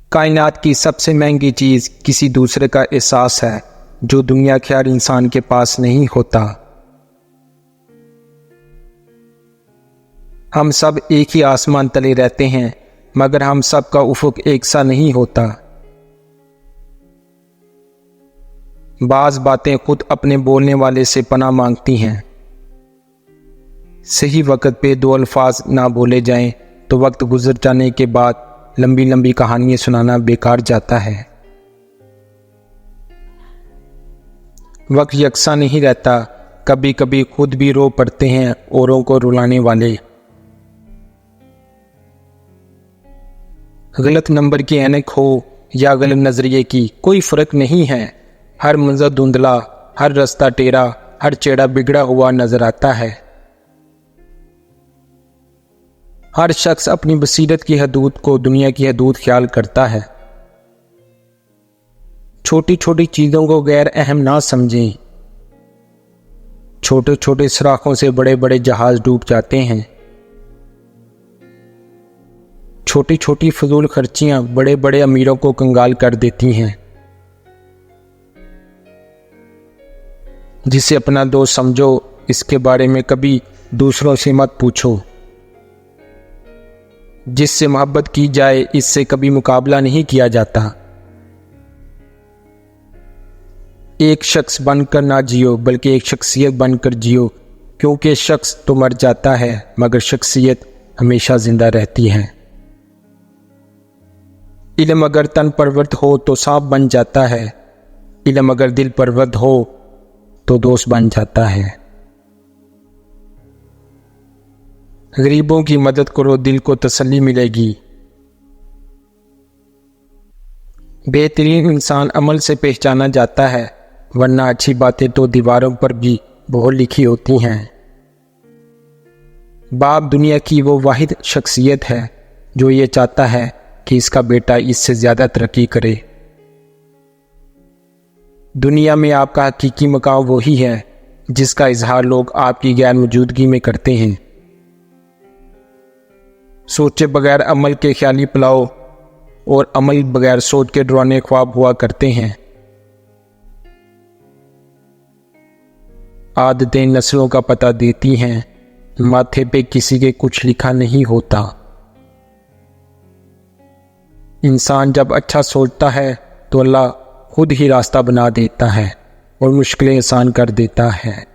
کائنات کی سب سے مہنگی چیز کسی دوسرے کا احساس ہے، جو دنیا کے ہر انسان کے پاس نہیں ہوتا۔ ہم سب ایک ہی آسمان تلے رہتے ہیں، مگر ہم سب کا افق ایک سا نہیں ہوتا۔ بعض باتیں خود اپنے بولنے والے سے پناہ مانگتی ہیں۔ صحیح وقت پہ دو الفاظ نہ بولے جائیں تو وقت گزر جانے کے بعد لمبی لمبی کہانیاں سنانا بیکار جاتا ہے۔ وقت یکساں نہیں رہتا، کبھی کبھی خود بھی رو پڑتے ہیں اوروں کو رلانے والے۔ غلط نمبر کی اینک ہو یا غلط نظریے کی کوئی فرق نہیں ہے، ہر منظر دھندلا، ہر رستہ ٹیڑھا، ہر چہرہ بگڑا ہوا نظر آتا ہے۔ ہر شخص اپنی بصیرت کی حدود کو دنیا کی حدود خیال کرتا ہے۔ چھوٹی چھوٹی چیزوں کو غیر اہم نہ سمجھیں، چھوٹے چھوٹے سوراخوں سے بڑے بڑے جہاز ڈوب جاتے ہیں۔ چھوٹی چھوٹی فضول خرچیاں بڑے بڑے امیروں کو کنگال کر دیتی ہیں۔ جسے اپنا دوست سمجھو، اس کے بارے میں کبھی دوسروں سے مت پوچھو۔ جس سے محبت کی جائے، اس سے کبھی مقابلہ نہیں کیا جاتا۔ ایک شخص بن کر نہ جیو، بلکہ ایک شخصیت بن کر جیو، کیونکہ شخص تو مر جاتا ہے مگر شخصیت ہمیشہ زندہ رہتی ہے۔ علم اگر تن پرورت ہو تو سانپ بن جاتا ہے، علم اگر دل پرورت ہو تو دوست بن جاتا ہے۔ غریبوں کی مدد کرو، دل کو تسلی ملے گی۔ بہترین انسان عمل سے پہچانا جاتا ہے، ورنہ اچھی باتیں تو دیواروں پر بھی بہت لکھی ہوتی ہیں۔ باپ دنیا کی وہ واحد شخصیت ہے جو یہ چاہتا ہے کہ اس کا بیٹا اس سے زیادہ ترقی کرے۔ دنیا میں آپ کا حقیقی مقام وہی ہے جس کا اظہار لوگ آپ کی غیر موجودگی میں کرتے ہیں۔ سوچے بغیر عمل کے خیالی پلاؤ اور عمل بغیر سوچ کے ڈرانے خواب ہوا کرتے ہیں۔ عادتیں نسلوں کا پتہ دیتی ہیں، ماتھے پہ کسی کے کچھ لکھا نہیں ہوتا۔ انسان جب اچھا سوچتا ہے تو اللہ خود ہی راستہ بنا دیتا ہے اور مشکلیں آسان کر دیتا ہے۔